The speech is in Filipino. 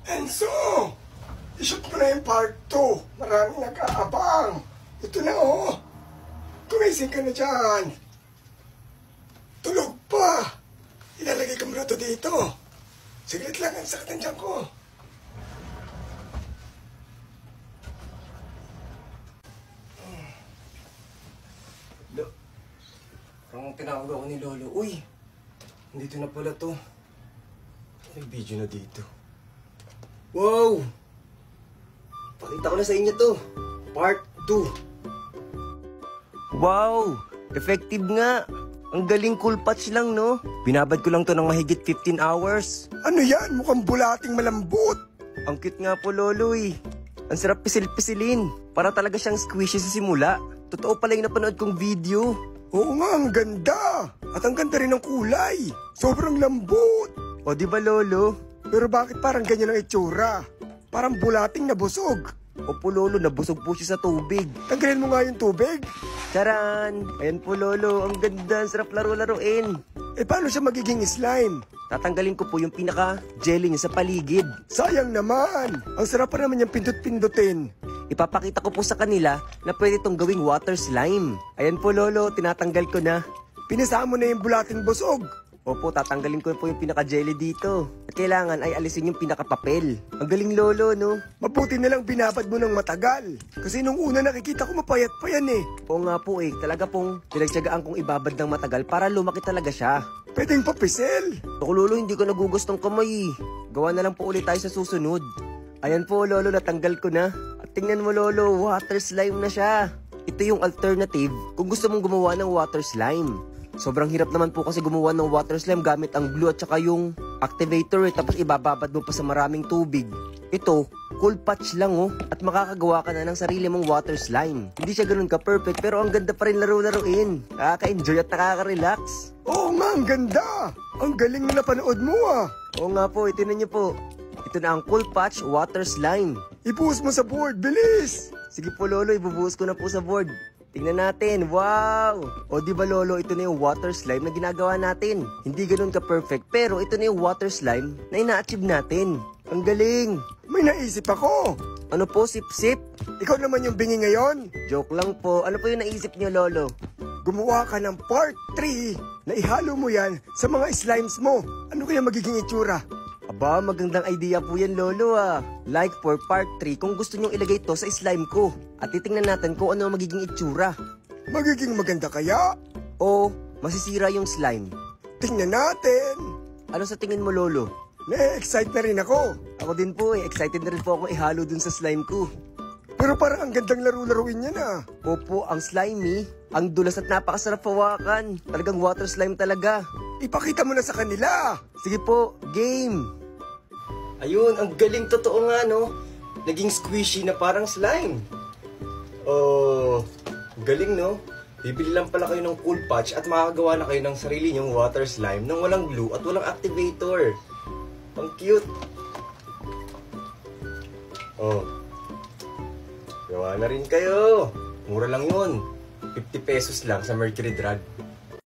Enzo! I-shoot mo na yung part 2. Maraming nag-aabang. Ito na oh. Gumising ka na dyan. Tulog pa. Ilalagay ko muna ito dito. Saglit lang ang sakit ng tiyan ko. Parang tinawag ako ni Lolo. Uy! Nandito na pala to. May video na dito. Wow! Pakita ko na sa inyo to. Part 2. Wow! Effective nga! Ang galing, cool patch lang, no? Binabad ko lang to ng mahigit 15 hours. Ano yan? Mukhang bulating malambot. Ang cute nga po, Lolo, eh. Ang sarap pisil-pisilin. Para talaga siyang squishy sa simula. Totoo pala yung napanood kong video. Oo nga, ang ganda. At ang ganda rin ng kulay. Sobrang lambot. O, di ba, Lolo? Pero bakit parang ganyan ang itsura? Parang bulating na busog. Opo, Lolo, nabusog po siya sa tubig. Tanggalin mo nga yung tubig. Charan! Ayan po, Lolo. Ang ganda. Ang sarap laro-laruin. Eh, paano siya magiging slime? Tatanggalin ko po yung pinaka-jelly niya sa paligid. Sayang naman. Ang sarap pa naman yung pindot-pindutin. Ipapakita ko po sa kanila na pwede itong gawing water slime. Ayan po, Lolo. Tinatanggal ko na. Pinasama mo na yung bulating busog. Opo, tatanggalin ko po yung pinaka-jelly dito. At kailangan ay alisin yung pinaka-papel. Ang galing, Lolo, no? Mabuti na lang binabad mo ng matagal. Kasi nung una nakikita ko mapayat pa yan eh. Oo nga po eh. Talaga pong pinagtyagaan kong ibabad ng matagal para lumaki talaga siya. Pwedeng papisel. Ako, Lolo, hindi ko nagugustong kamay. Gawa na lang po ulit tayo sa susunod. Ayan po, Lolo, natanggal ko na. At tingnan mo, Lolo, water slime na siya. Ito yung alternative kung gusto mong gumawa ng water slime. Sobrang hirap naman po kasi gumawa ng water slime gamit ang glue at saka yung activator tapos ibababad mo pa sa maraming tubig. Ito, cool patch lang oh, at makakagawa ka na ng sarili mong water slime. Hindi siya ganun ka-perfect pero ang ganda pa rin laro-laruin. Nakaka-enjoy at nakaka-relax. Oo nga, ang ganda. Ang galing na napanood mo ah. Oo nga po, itinan niyo po. Ito na ang cool patch water slime. Ibuhos mo sa board, bilis. Sige po, Lolo, ibubuhos ko na po sa board. Tingnan natin, wow! O di ba, Lolo, ito na yung water slime na ginagawa natin. Hindi ganun ka-perfect, pero ito na yung water slime na ina-achieve natin. Ang galing! May naisip ako. Ano po, sip-sip? Ikaw naman yung bingi ngayon. Joke lang po. Ano po yung naisip niyo, Lolo? Gumawa ka ng part 3 na ihalo mo yan sa mga slimes mo. Ano kaya magiging itsura? Aba, magandang idea po yan, Lolo ah. Like for part 3 kung gusto nyong ilagay to sa slime ko. At titingnan natin kung ano magiging itsura. Magiging maganda kaya? O masisira yung slime. Tingnan natin. Ano sa tingin mo, Lolo? Na-excite na rin ako. Ako din po eh. Excited na rin po akong ihalo dun sa slime ko. Pero parang ang gandang laro-laruin yan ah. Opo, ang slimy. Ang dulas at napakasarap hawakan. Talagang water slime talaga. Ipakita mo na sa kanila. Sige po, game. Ayun, ang galing, totoo nga no. Naging squishy na parang slime. Oh, galing no. Bibili lang pala kayo ng cool patch at makakagawa na kayo ng sarili nyong water slime nang walang glue at walang activator. Ang cute. Oh. Gawa na rin kayo. Mura lang yun. 50 pesos lang sa Mercury Drug.